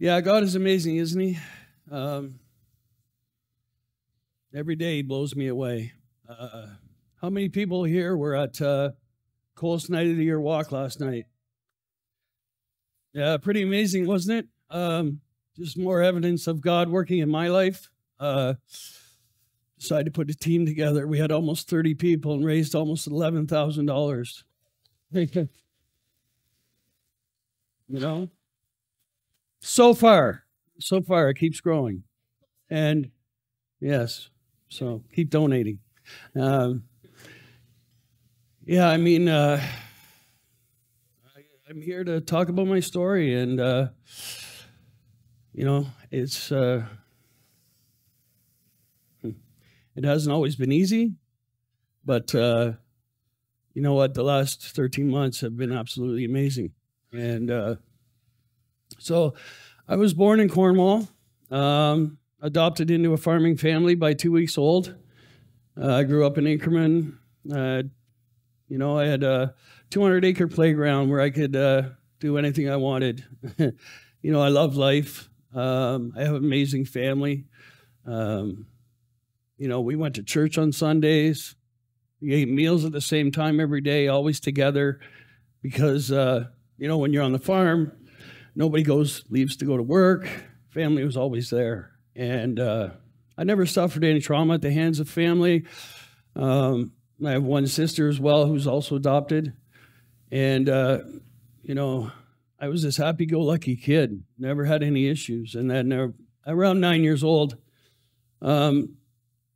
Yeah, God is amazing, isn't he? Every day he blows me away. How many people here were at coolest night of the year walk last night? Yeah, pretty amazing, wasn't it? Just more evidence of God working in my life. Decided to put a team together. We had almost 30 people and raised almost $11,000. You know, so far it keeps growing. And yes, so keep donating. Yeah, I mean, I'm here to talk about my story, and you know, it's it hasn't always been easy, but you know what? The last 13 months have been absolutely amazing. And so I was born in Cornwall, adopted into a farming family by 2 weeks old. I grew up in Inkerman. You know, I had a 200-acre playground where I could do anything I wanted. You know, I love life. I have an amazing family. You know, we went to church on Sundays. We ate meals at the same time every day, always together, because you know, when you're on the farm, nobody leaves to go to work. Family was always there. And I never suffered any trauma at the hands of family. I have one sister as well who's also adopted. And, you know, I was this happy-go-lucky kid, never had any issues. And then around 9 years old, I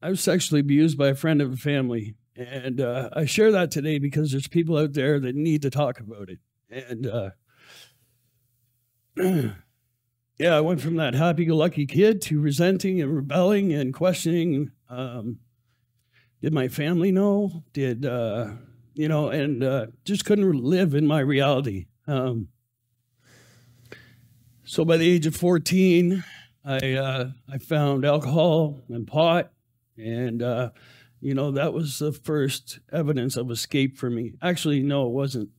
was sexually abused by a friend of a family. And I share that today because there's people out there that need to talk about it. And yeah, I went from that happy-go-lucky kid to resenting and rebelling and questioning. Did my family know? Did, you know, and just couldn't live in my reality. So by the age of 14, I found alcohol and pot, and you know, that was the first evidence of escape for me. Actually, no, it wasn't.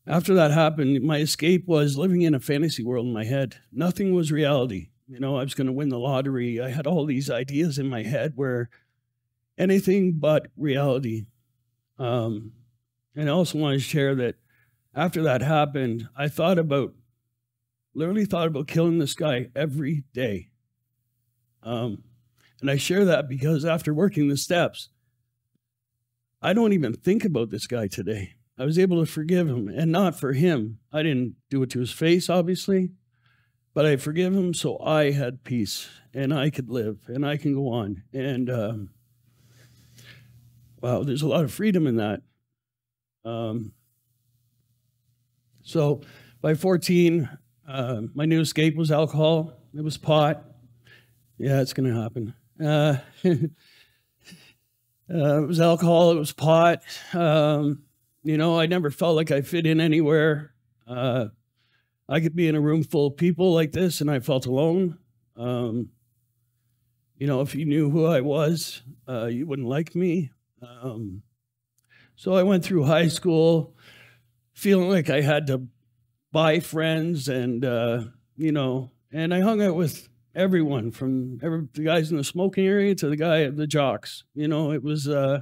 After that happened, my escape was living in a fantasy world in my head. Nothing was reality. You know, I was going to win the lottery. I had all these ideas in my head where anything but reality. And I also want to share that after that happened, I literally thought about killing this guy every day. And I share that because after working the steps, I don't even think about this guy today. I was able to forgive him, and not for him. I didn't do it to his face, obviously, but I forgive him so I had peace, and I could live, and I can go on. And wow, there's a lot of freedom in that. So by 14, my new escape was alcohol. It was pot. Yeah, it's going to happen. It was alcohol. It was pot. You know, I never felt like I fit in anywhere. I could be in a room full of people like this, and I felt alone. You know, if you knew who I was, you wouldn't like me. So I went through high school feeling like I had to buy friends, and, you know, and I hung out with everyone from the guys in the smoking area to the jocks. You know, it was, I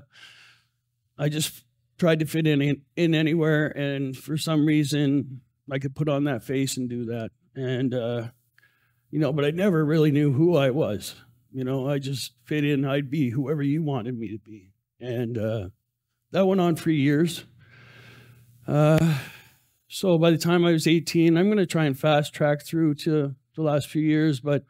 just tried to fit in anywhere, and for some reason I could put on that face and do that. And you know, but I never really knew who I was. You know, I just fit in. I'd be whoever you wanted me to be. And that went on for years. So by the time I was 18, I'm going to try and fast track through to the last few years, but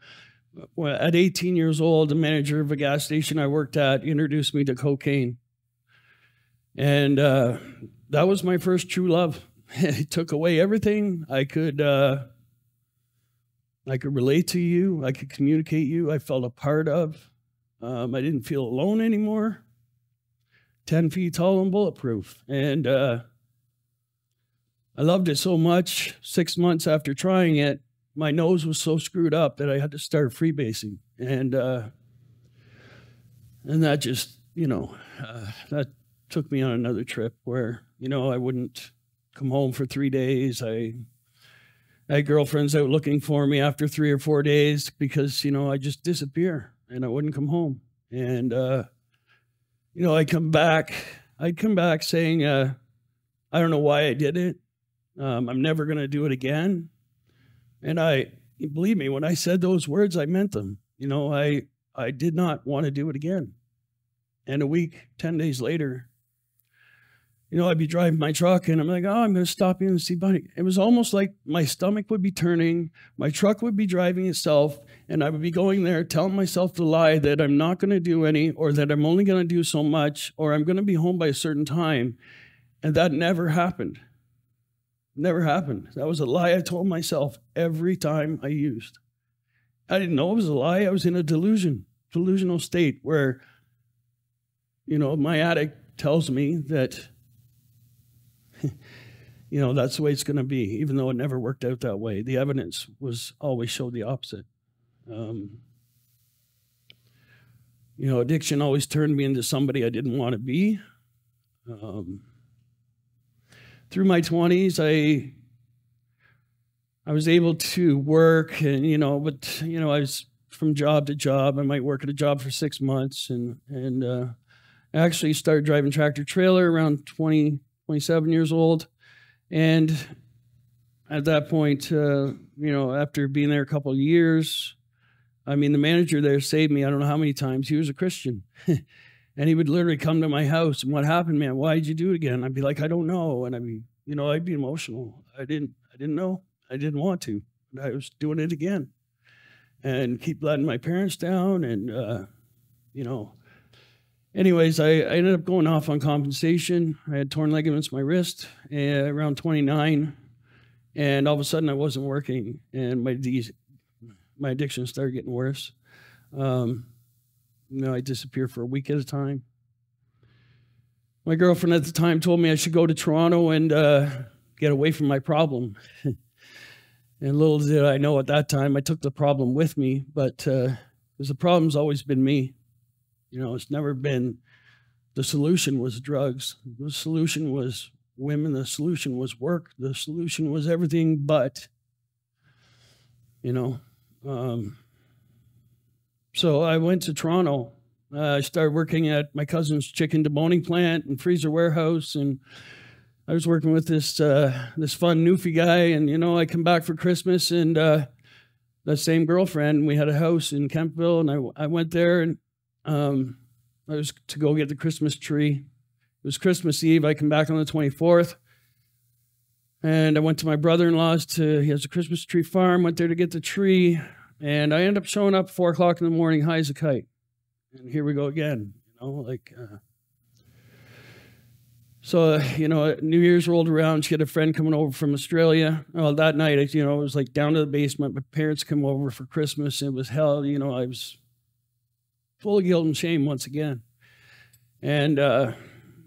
at 18 years old, the manager of a gas station I worked at introduced me to cocaine. And that was my first true love. It took away everything. I could relate to you. I could communicate you. I felt a part of. I didn't feel alone anymore. 10 feet tall and bulletproof. And I loved it so much. 6 months after trying it, my nose was so screwed up that I had to start freebasing. And that just, you know, that took me on another trip where, you know, I wouldn't come home for 3 days. I had girlfriends out looking for me after 3 or 4 days because, I just disappear and I wouldn't come home. And, I'd come back saying, I don't know why I did it. I'm never going to do it again. And believe me, when I said those words, I meant them. I did not want to do it again. And a week, 10 days later, I'd be driving my truck and I'm like, oh, I'm going to stop in and see Bunny. It was almost like my stomach would be turning, my truck would be driving itself, and I would be going there telling myself the lie that I'm not going to do any, or that I'm only going to do so much, or I'm going to be home by a certain time. And that never happened. Never happened. That was a lie I told myself every time I used. I didn't know it was a lie. I was in a delusional state where, my addict tells me that that's the way it's going to be, even though it never worked out that way. The evidence always showed the opposite. Addiction always turned me into somebody I didn't want to be. Through my 20s, I was able to work and, I was from job to job. I might work at a job for 6 months and I actually started driving tractor trailer around 27 years old. And at that point, after being there a couple of years, the manager there saved me. I don't know how many times. He was a Christian. And he would literally come to my house and, what happened, man? Why did you do it again? I'd be like, I don't know. And I'd be emotional. I didn't know. I didn't want to. But I was doing it again. And keep letting my parents down. And, anyways, I ended up going off on compensation. I had torn ligaments in my wrist around 29. And all of a sudden I wasn't working. And my addiction started getting worse. I disappeared for a week at a time. My girlfriend at the time told me I should go to Toronto and get away from my problem. And little did I know at that time, I took the problem with me, but because the problem's always been me. It's never been, the solution was drugs. The solution was women. The solution was work. The solution was everything but, So I went to Toronto. I started working at my cousin's chicken deboning plant and freezer warehouse, and I was working with this fun Newfie guy. And I come back for Christmas, and that same girlfriend, we had a house in Kempville, and I went there, and I was to go get the Christmas tree. It was Christmas Eve. I come back on the 24th, and I went to my brother-in-law's. He has a Christmas tree farm. Went there to get the tree. And I end up showing up at 4 o'clock in the morning, high as a kite. And here we go again, So, New Year's rolled around. She had a friend coming over from Australia. Well, that night, it was like down to the basement. My parents come over for Christmas. It was hell. I was full of guilt and shame once again. And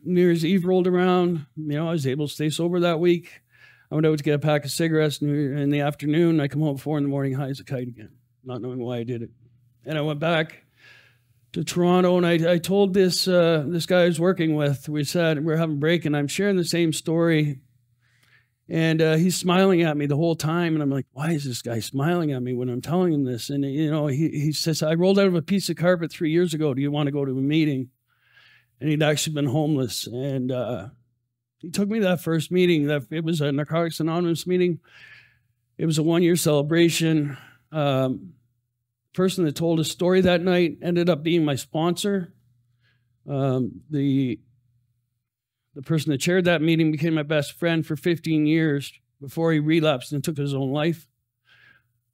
New Year's Eve rolled around. I was able to stay sober that week. I went out to get a pack of cigarettes in the afternoon. I come home at 4 in the morning, high as a kite again, not knowing why I did it. And I went back to Toronto, and I told this guy I was working with, we were having a break, and I'm sharing the same story. And he's smiling at me the whole time. And I'm like, why is this guy smiling at me when I'm telling him this? And, he says, I rolled out of a piece of carpet 3 years ago. Do you want to go to a meeting? And he'd actually been homeless. And he took me to that first meeting. It was a Narcotics Anonymous meeting. It was a 1-year celebration. Person that told a story that night ended up being my sponsor. The person that chaired that meeting became my best friend for 15 years before he relapsed and took his own life.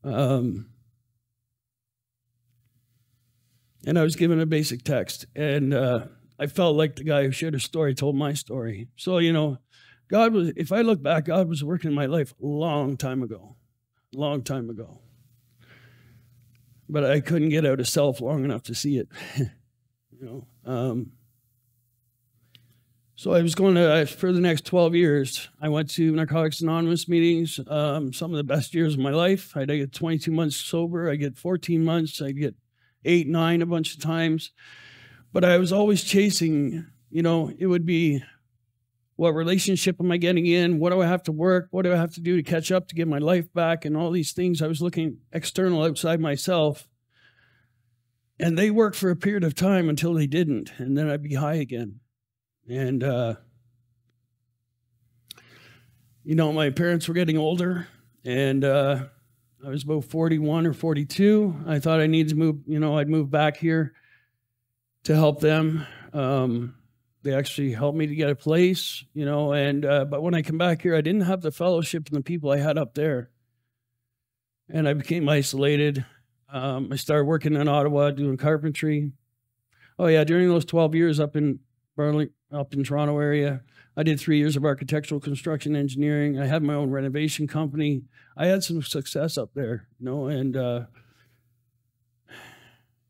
And I was given a basic text. And I felt like the guy who shared a story told my story. So, if I look back, God was working in my life a long time ago. But I couldn't get out of self long enough to see it. So I was going to, for the next 12 years, I went to Narcotics Anonymous meetings, some of the best years of my life. I get 22 months sober. I get 14 months. I get 8, 9 a bunch of times. But I was always chasing, it would be what relationship am I getting in? What do I have to work? What do I have to do to catch up to get my life back? And all these things. I was looking external outside myself. And they worked for a period of time until they didn't. And then I'd be high again. And, you know, my parents were getting older. And I was about 41 or 42. I thought I needed to move, you know, I'd move back here to help them. They actually helped me to get a place, you know, and but when I come back here, I didn't have the fellowship and the people I had up there. And I became isolated. I started working in Ottawa doing carpentry. Oh yeah, during those 12 years up in Toronto area, I did 3 years of architectural construction engineering. I had my own renovation company. I had some success up there, you know, and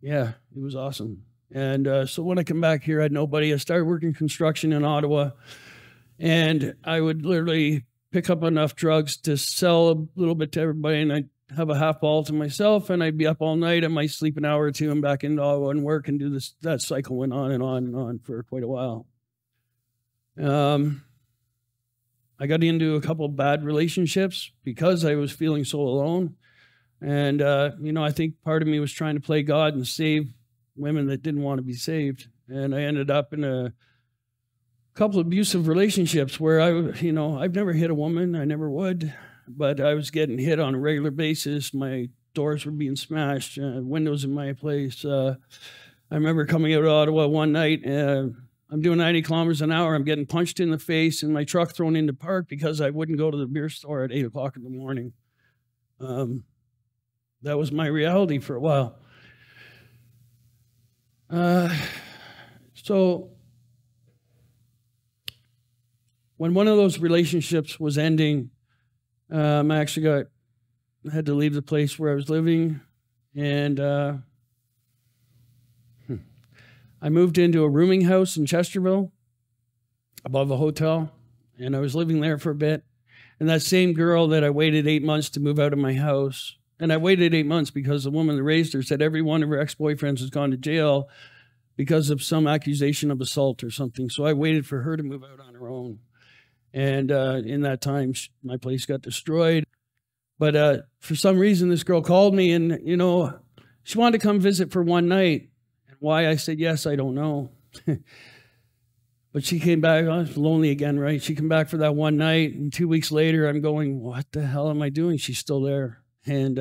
yeah, it was awesome. And so when I come back here, I had nobody. I started working construction in Ottawa, and I would literally pick up enough drugs to sell a little bit to everybody, and I'd have a half ball to myself, and I'd be up all night. I might sleep an hour or two and back into Ottawa and work and do this. That cycle went on and on and on for quite a while. I got into a couple of bad relationships because I was feeling so alone. And, you know, I think part of me was trying to play God and save women that didn't want to be saved. And I ended up in a couple of abusive relationships where you know, I've never hit a woman. I never would. But I was getting hit on a regular basis. My doors were being smashed, windows in my place. I remember coming out of Ottawa one night. I'm doing 90 kilometers an hour. I'm getting punched in the face and my truck thrown into park because I wouldn't go to the beer store at 8 o'clock in the morning. That was my reality for a while. So when one of those relationships was ending, I actually had to leave the place where I was living, and I moved into a rooming house in Chesterville above a hotel, and I was living there for a bit. And that same girl that I waited 8 months to move out of my house, and I waited 8 months because the woman that raised her said every one of her ex-boyfriends has gone to jail because of some accusation of assault or something. So I waited for her to move out on her own. And in that time, my place got destroyed. But for some reason, this girl called me, and, you know, she wanted to come visit for one night. And why I said yes, I don't know. But she came back. I was lonely again, right? She came back for that one night, and 2 weeks later, I'm going, what the hell am I doing? She's still there. And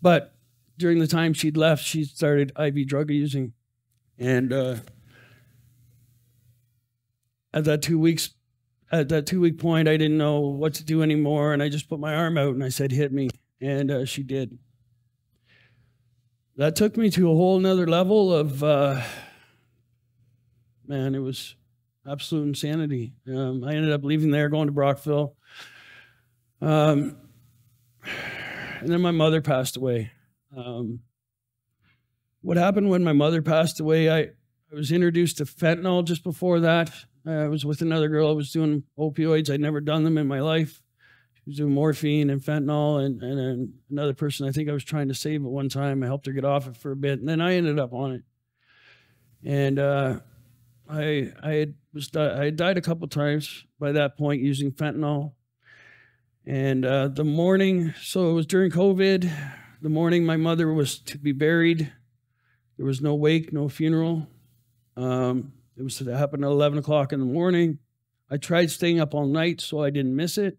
but during the time she'd left, she started IV drug using. And at that 2 weeks, at that 2 week point, I didn't know what to do anymore, and I just put my arm out and I said, hit me, and she did. That took me to a whole nother level of, man, it was absolute insanity. I ended up leaving there, going to Brockville. And then my mother passed away. What happened when my mother passed away, I was introduced to fentanyl just before that. I was with another girl. I was doing opioids. I'd never done them in my life. She was doing morphine and fentanyl, and another person I think I was trying to save at one time. I helped her get off it for a bit, and then I ended up on it. And I had died a couple times by that point using fentanyl. And the morning, so it was during COVID, the morning my mother was to be buried. There was no wake, no funeral. It was to happen at 11 o'clock in the morning. I tried staying up all night so I didn't miss it.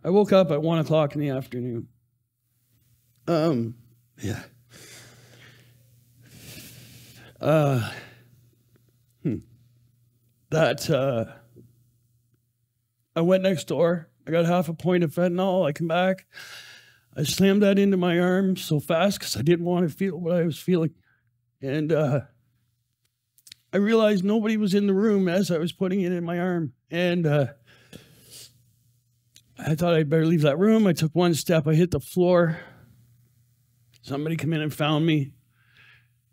I woke up at 1 o'clock in the afternoon. Yeah. I went next door. I got half a point of fentanyl. I come back. I slammed that into my arm so fast because I didn't want to feel what I was feeling. And I realized nobody was in the room as I was putting it in my arm. And I thought I'd better leave that room. I took one step. I hit the floor. Somebody came in and found me.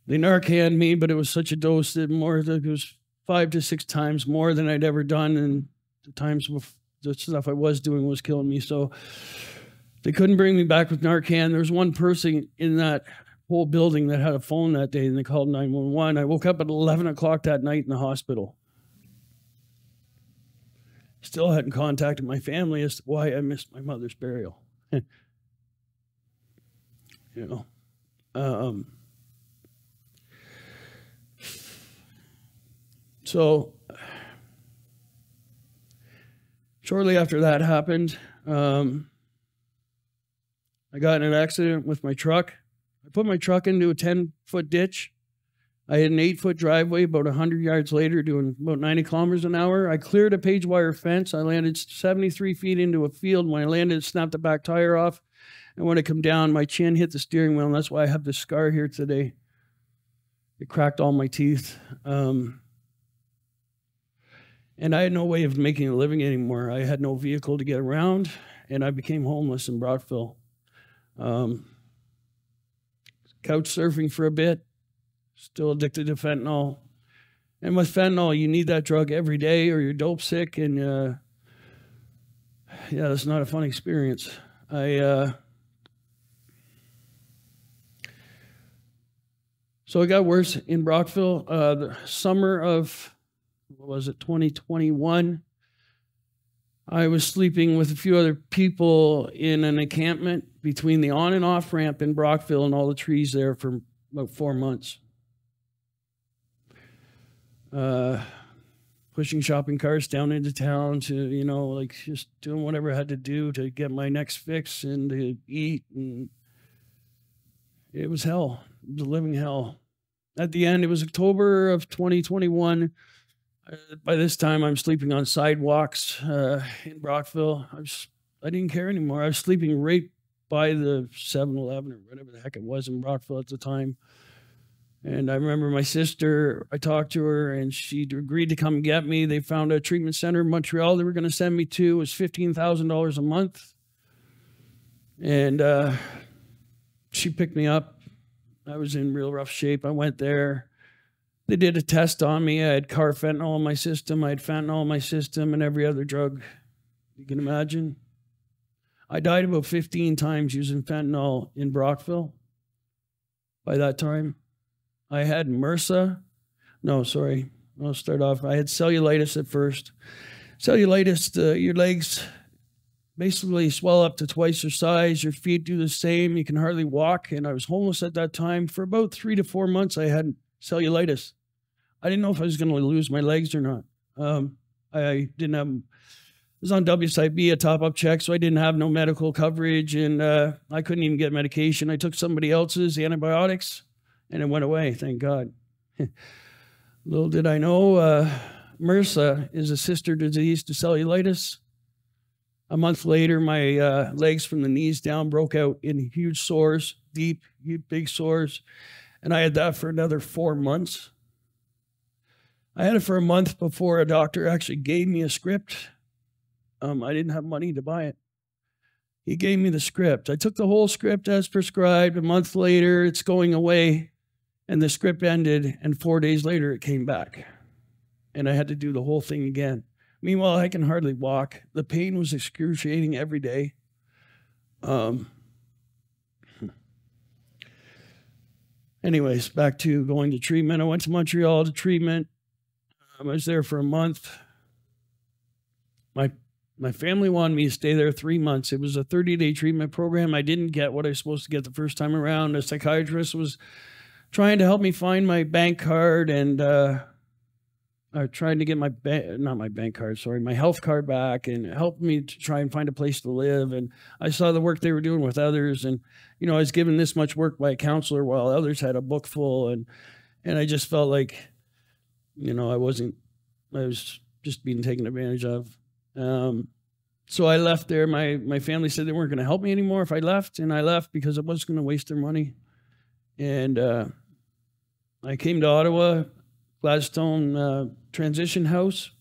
They Narcaned me, but it was such a dose that it was 5 to 6 times more than I'd ever done. And the times the stuff I was doing was killing me. So they couldn't bring me back with Narcan. There was one person in that whole building that had a phone that day, and they called 911. I woke up at 11 o'clock that night in the hospital. Still hadn't contacted my family as to why I missed my mother's burial. You know, so shortly after that happened, I got in an accident with my truck. I put my truck into a 10-foot ditch. I had an 8-foot driveway about 100 yards later doing about 90 kilometers an hour. I cleared a page wire fence. I landed 73 feet into a field. When I landed, it snapped the back tire off. And when it come down, my chin hit the steering wheel, and that's why I have this scar here today. It cracked all my teeth. And I had no way of making a living anymore. I had no vehicle to get around, and I became homeless in Brockville. Couch surfing for a bit, still addicted to fentanyl. And with fentanyl, you need that drug every day or you're dope sick, and yeah, that's not a fun experience. So it got worse in Brockville. The summer of, 2021, I was sleeping with a few other people in an encampment between the on and off ramp in Brockville and all the trees there for about 4 months. Pushing shopping carts down into town to, like just doing whatever I had to do to get my next fix and to eat. And it was hell. It was a living hell. At the end, it was October of 2021. By this time, I'm sleeping on sidewalks in Brockville. I didn't care anymore. I was sleeping right by the 7-Eleven or whatever the heck it was in Brockville at the time. And I remember my sister, I talked to her, and she agreed to come get me. They found a treatment center in Montreal they were going to send me to. It was $15,000 a month. And she picked me up. I was in real rough shape. I went there. They did a test on me. I had carfentanil in my system. I had fentanyl in my system and every other drug you can imagine. I died about 15 times using fentanyl in Brockville by that time. I had MRSA. No, sorry. I'll start off. I had cellulitis at first. Cellulitis, your legs basically swell up to twice your size. Your feet do the same. You can hardly walk. And I was homeless at that time. For about 3 to 4 months, I had cellulitis. I didn't know if I was going to lose my legs or not. I didn't have, I was on WSIB, a top-up check, so I didn't have no medical coverage, and I couldn't even get medication. I took somebody else's antibiotics, and it went away, thank God. Little did I know, MRSA is a sister disease to cellulitis. A month later, my legs from the knees down broke out in huge sores, deep, big sores. And I had that for another 4 months. I had it for a month before a doctor actually gave me a script. I didn't have money to buy it. He gave me the script. I took the whole script as prescribed. A month later, it's going away. And the script ended, and 4 days later, it came back. And I had to do the whole thing again. Meanwhile, I can hardly walk. The pain was excruciating every day. Anyways, back to going to treatment. I went to Montreal to treatment. I was there for a month. My family wanted me to stay there 3 months. It was a 30-day treatment program. I didn't get what I was supposed to get the first time around. A psychiatrist was trying to help me find my bank card and trying to get my health card back, and helped me to try and find a place to live. And I saw the work they were doing with others, and I was given this much work by a counselor while others had a book full, and I just felt like, I was just being taken advantage of. So I left there. My family said they weren't going to help me anymore if I left, and I left because I wasn't going to waste their money. And I came to Ottawa, Gladstone Transition House,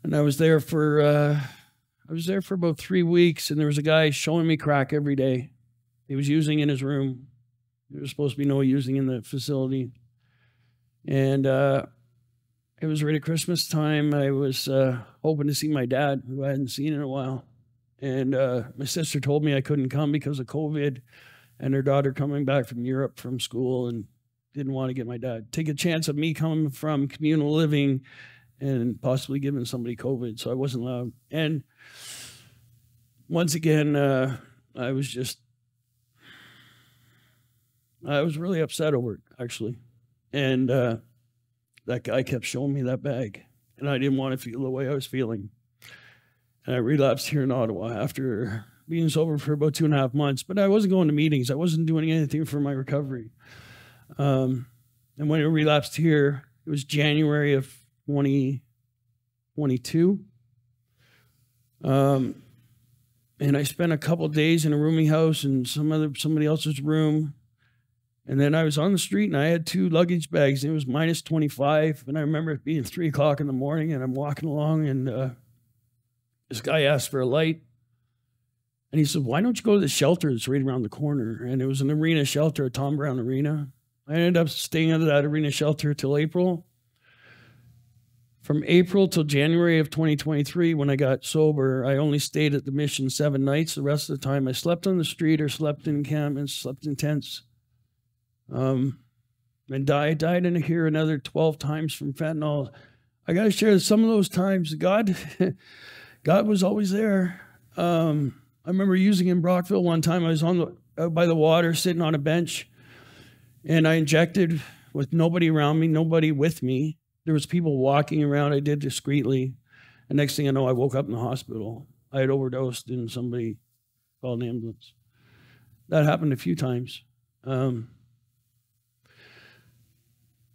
and I was there for about 3 weeks, and there was a guy showing me crack every day. He was using in his room. There was supposed to be no using in the facility. And it was right at Christmas time. I was hoping to see my dad, who I hadn't seen in a while. And my sister told me I couldn't come because of COVID, and her daughter coming back from Europe from school, and didn't want to get my dad. Take a chance of me coming from communal living and possibly giving somebody COVID, so I wasn't allowed. And once again, I was really upset over it, actually. And that guy kept showing me that bag, and I didn't want to feel the way I was feeling. And I relapsed here in Ottawa after being sober for about 2.5 months, but I wasn't going to meetings. I wasn't doing anything for my recovery. And when I relapsed here, it was January of 2022. And I spent a couple of days in a rooming house in somebody else's room. And then I was on the street, and I had 2 luggage bags, and it was minus 25. And I remember it being 3 o'clock in the morning, and I'm walking along, and this guy asked for a light. And he said, why don't you go to the shelter that's right around the corner? And it was an arena shelter, a Tom Brown arena. I ended up staying at that arena shelter till April. From April till January of 2023, when I got sober, I only stayed at the mission 7 nights. The rest of the time, I slept on the street or slept in encampments, slept in tents. And died in here another 12 times from fentanyl. I got to share that some of those times, God was always there. I remember using in Brockville one time. I was out by the water, sitting on a bench, and I injected with nobody around me, nobody with me. There was people walking around. I did discreetly. And next thing I know, I woke up in the hospital. I had overdosed, and somebody called an ambulance. That happened a few times.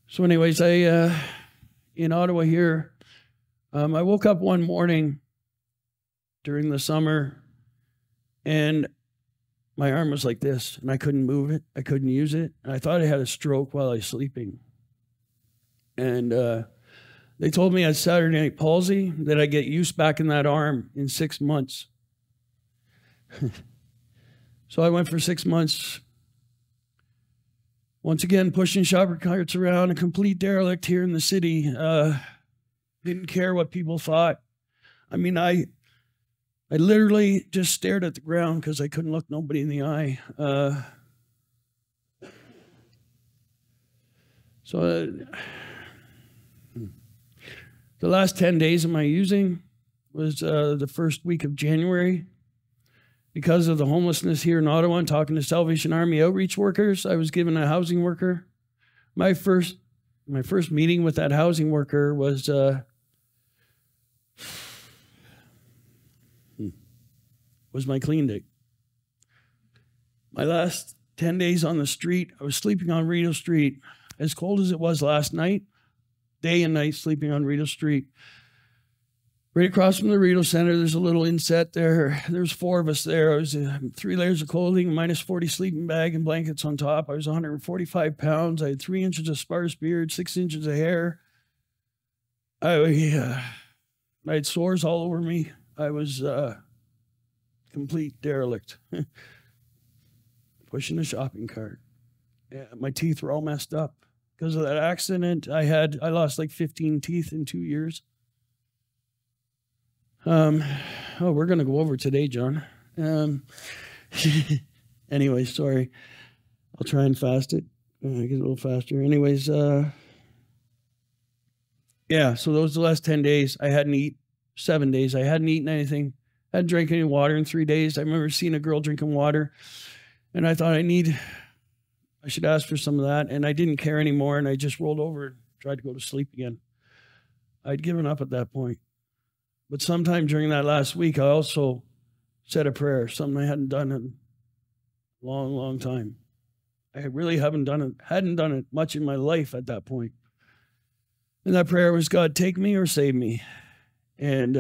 So anyways, in Ottawa here, I woke up one morning during the summer, and my arm was like this, and I couldn't move it. I couldn't use it. And I thought I had a stroke while I was sleeping. And they told me I had Saturday night palsy, that I'd get use back in that arm in 6 months. So I went for 6 months. Once again, pushing shopper carts around, a complete derelict here in the city. Didn't care what people thought. I mean, I literally just stared at the ground because I couldn't look nobody in the eye. The last 10 days of my using was the first week of January. Because of the homelessness here in Ottawa and talking to Salvation Army outreach workers, I was given a housing worker. My first meeting with that housing worker was my clean day. My last 10 days on the street, I was sleeping on Rideau Street, as cold as it was last night, day and night sleeping on Rideau Street. Right across from the Rideau Center, there's a little inset there. There's 4 of us there. I was 3 layers of clothing, minus 40 sleeping bag and blankets on top. I was 145 pounds. I had 3 inches of sparse beard, 6 inches of hair. I had sores all over me. I was complete derelict. Pushing a shopping cart. Yeah, my teeth were all messed up. Because of that accident, I lost like 15 teeth in 2 years. We're going to go over today, John. Anyway, sorry. I'll try and fast it. Get a little faster. Anyways, yeah, so those are the last 10 days. I hadn't eaten 7 days. I hadn't eaten anything. I hadn't drank any water in 3 days. I remember seeing a girl drinking water, and I thought I should ask for some of that, and I didn't care anymore, and I just rolled over and tried to go to sleep again. I'd given up at that point. But sometime during that last week, I also said a prayer, something I hadn't done in a long, long time. I really hadn't done it much in my life at that point. And that prayer was, God, take me or save me. And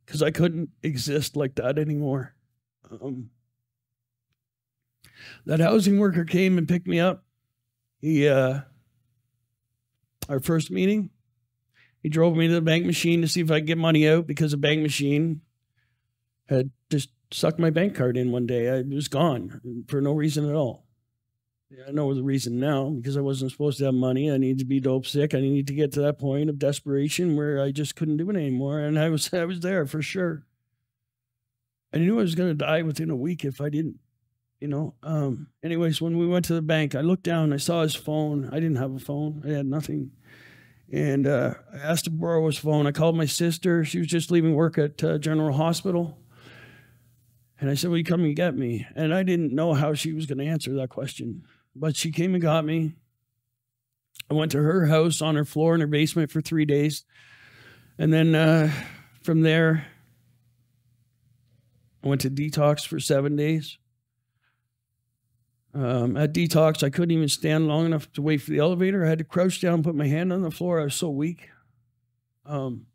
because I couldn't exist like that anymore. That housing worker came and picked me up. Our first meeting, he drove me to the bank machine to see if I could get money out because the bank machine had just sucked my bank card in one day. It was gone for no reason at all. Yeah, I know the reason now, because I wasn't supposed to have money. I needed to be dope sick. I needed to get to that point of desperation where I just couldn't do it anymore. And I was there for sure. I knew I was going to die within a week if I didn't, Anyways, when we went to the bank, I looked down, I saw his phone. I didn't have a phone. I had nothing. And I asked to borrow his phone. I called my sister. She was just leaving work at General Hospital. And I said, will you come and get me? And I didn't know how she was going to answer that question. But she came and got me. I went to her house on her floor in her basement for 3 days. And then from there, I went to detox for 7 days. At detox, I couldn't even stand long enough to wait for the elevator. I had to crouch down and put my hand on the floor. I was so weak. From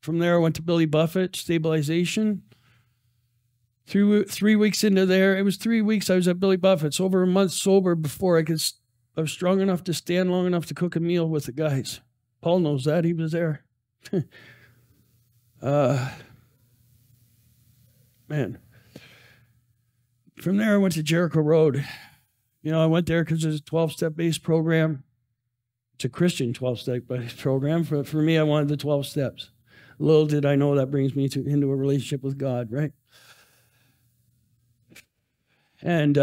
there, I went to Billy Buffett, stabilization. 3 weeks into there, it was 3 weeks I was at Billy Buffett's, over a month sober before I was strong enough to stand long enough to cook a meal with the guys. Paul knows that. He was there. Man. From there, I went to Jericho Road. I went there because it's a 12-step based program. It's a Christian 12-step based program. For me, I wanted the 12 steps. Little did I know that brings me into a relationship with God, right? And,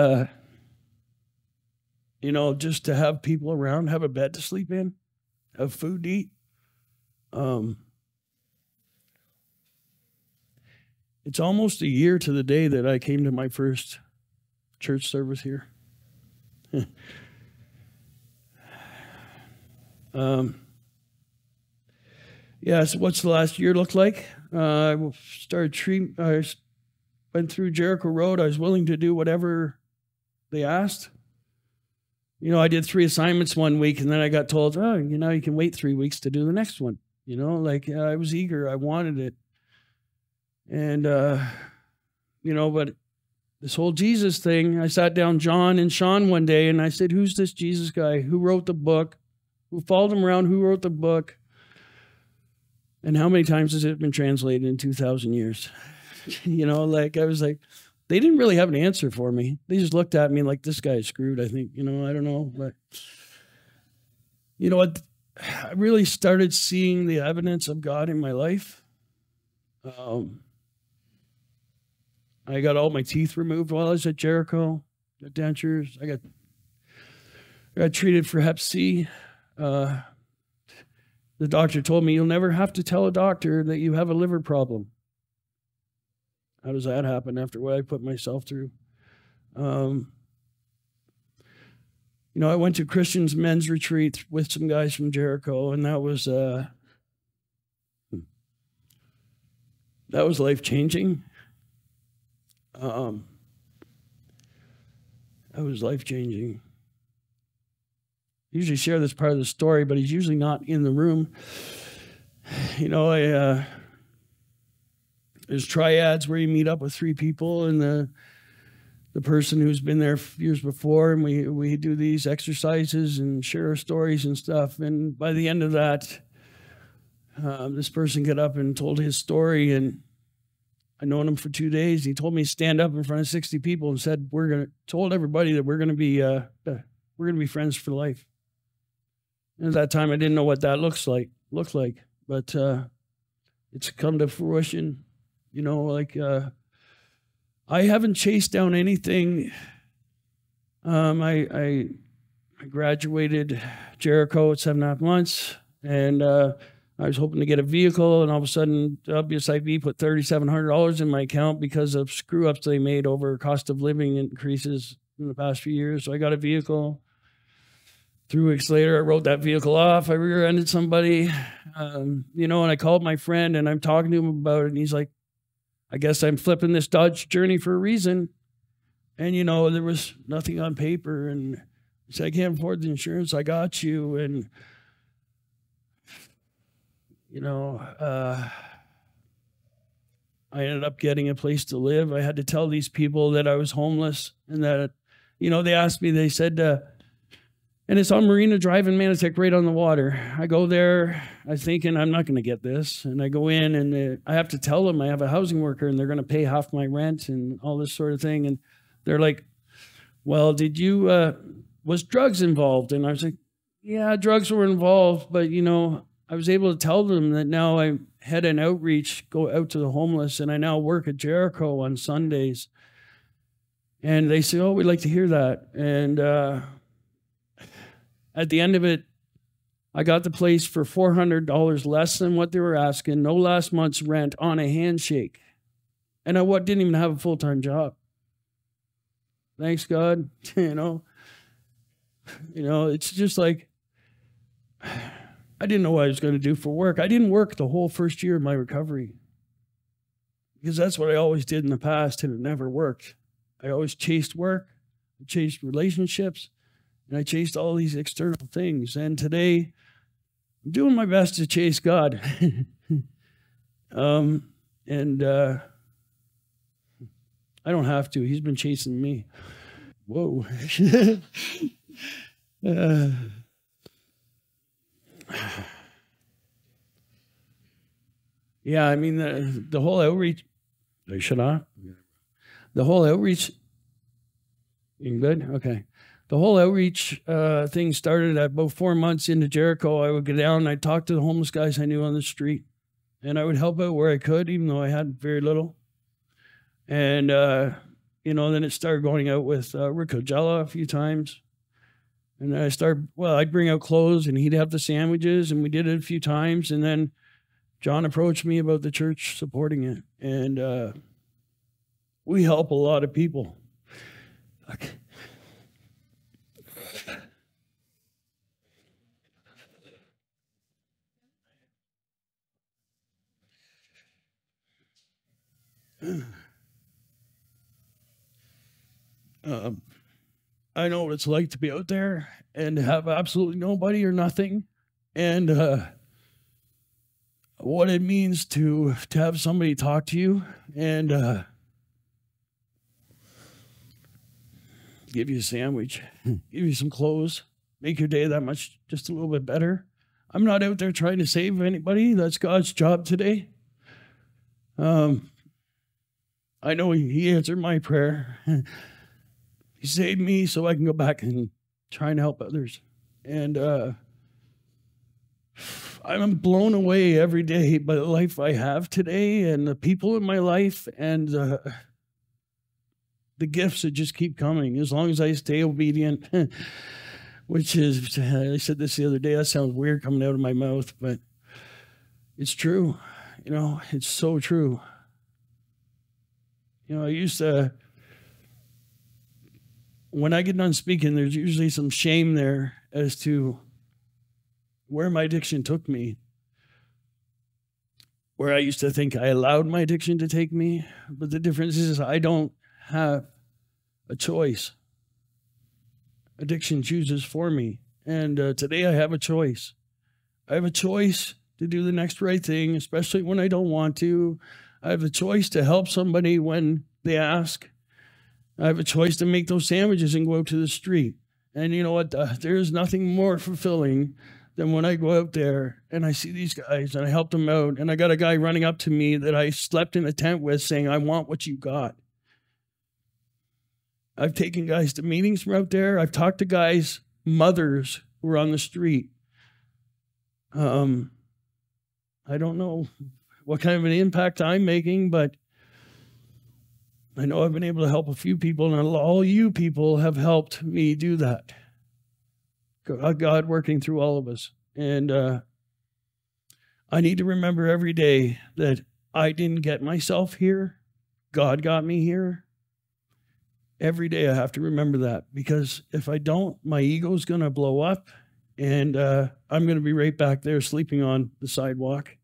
just to have people around, have a bed to sleep in, have food to eat. It's almost a year to the day that I came to my first church service here. So what's the last year look like? I went through Jericho Road. I was willing to do whatever they asked. I did 3 assignments one week, and then I got told, you can wait 3 weeks to do the next one. I was eager. I wanted it. And, but this whole Jesus thing, I sat down John and Sean one day, and I said, who's this Jesus guy? Who wrote the book? Who followed him around? Who wrote the book? And how many times has it been translated in 2,000 years? I was like, they didn't really have an answer for me. They just looked at me like, this guy is screwed, I think. I don't know. But you know what? I really started seeing the evidence of God in my life. I got all my teeth removed while I was at Jericho, got dentures. I got treated for Hep C. The doctor told me, you'll never have to tell a doctor that you have a liver problem. How does that happen after what I put myself through? I went to Christian's men's retreat with some guys from Jericho, and that was life-changing. That was life-changing. I usually share this part of the story, but he's usually not in the room. There's triads where you meet up with 3 people and the person who's been there years before, and we do these exercises and share our stories and stuff. And by the end of that, this person got up and told his story, and I'd known him for 2 days. He told me to stand up in front of 60 people and said, told everybody that we're gonna be friends for life. And at that time, I didn't know what that looked like, but it's come to fruition. I haven't chased down anything. I graduated Jericho at 7.5 months, and I was hoping to get a vehicle, and all of a sudden, WSIB put $3,700 in my account because of screw-ups they made over cost of living increases in the past few years. So I got a vehicle. 3 weeks later, I wrote that vehicle off. I rear-ended somebody, and I called my friend, and I'm talking to him about it, and he's like, I guess I'm flipping this Dodge Journey for a reason. And, there was nothing on paper, and he said, I can't afford the insurance. I got you. And, I ended up getting a place to live. I had to tell these people that I was homeless, and that, they asked me, they said, and it's on Marina Drive in Manitic, right on the water. I go there, I'm thinking I'm not going to get this. And I go in, and I have to tell them I have a housing worker, and they're going to pay half my rent and all this sort of thing. And they're like, well, was drugs involved? And I was like, yeah, drugs were involved. But, I was able to tell them that now I had an outreach, go out to the homeless, and I now work at Jericho on Sundays. And they say, oh, we'd like to hear that. And at the end of it, I got the place for $400 less than what they were asking, no last month's rent, on a handshake. And I didn't even have a full-time job. Thanks, God. It's just like, I didn't know what I was going to do for work. I didn't work the whole first year of my recovery because that's what I always did in the past, and it never worked. I always chased work, I chased relationships, and I chased all these external things. And today, I'm doing my best to chase God. I don't have to. He's been chasing me. Whoa. Yeah, I mean, the whole outreach. Should I? The whole outreach. You good? Okay. The whole outreach thing started at about 4 months into Jericho. I would go down and I'd talk to the homeless guys I knew on the street. And I would help out where I could, even though I had very little. And, then it started going out with Rick Ojala a few times. And then I'd bring out clothes and he'd have the sandwiches, and we did it a few times. And then John approached me about the church supporting it. And we help a lot of people. Okay. I know what it's like to be out there and have absolutely nobody or nothing, and what it means to have somebody talk to you and give you a sandwich, give you some clothes, make your day that much just a little bit better. I'm not out there trying to save anybody. That's God's job today. I know he answered my prayer. He saved me so I can go back and try and help others. And I'm blown away every day by the life I have today and the people in my life and the gifts that just keep coming as long as I stay obedient, which is, I said this the other day, that sounds weird coming out of my mouth, but it's true. It's so true. I used to, when I get done speaking, there's usually some shame there as to where my addiction took me. Where I used to think I allowed my addiction to take me, but the difference is I don't have a choice. Addiction chooses for me. And today I have a choice. I have a choice to do the next right thing, especially when I don't want to. I have a choice to help somebody when they ask. I have a choice to make those sandwiches and go out to the street. And you know what? There's nothing more fulfilling than when I go out there and I see these guys and I help them out. And I got a guy running up to me that I slept in a tent with saying, I want what you got. I've taken guys to meetings from out there. I've talked to guys, mothers who are on the street. I don't know what kind of an impact I'm making, but I know I've been able to help a few people, and all you people have helped me do that. God working through all of us. And I need to remember every day that I didn't get myself here. God got me here. Every day I have to remember that, because if I don't, my ego's going to blow up, and I'm going to be right back there sleeping on the sidewalk.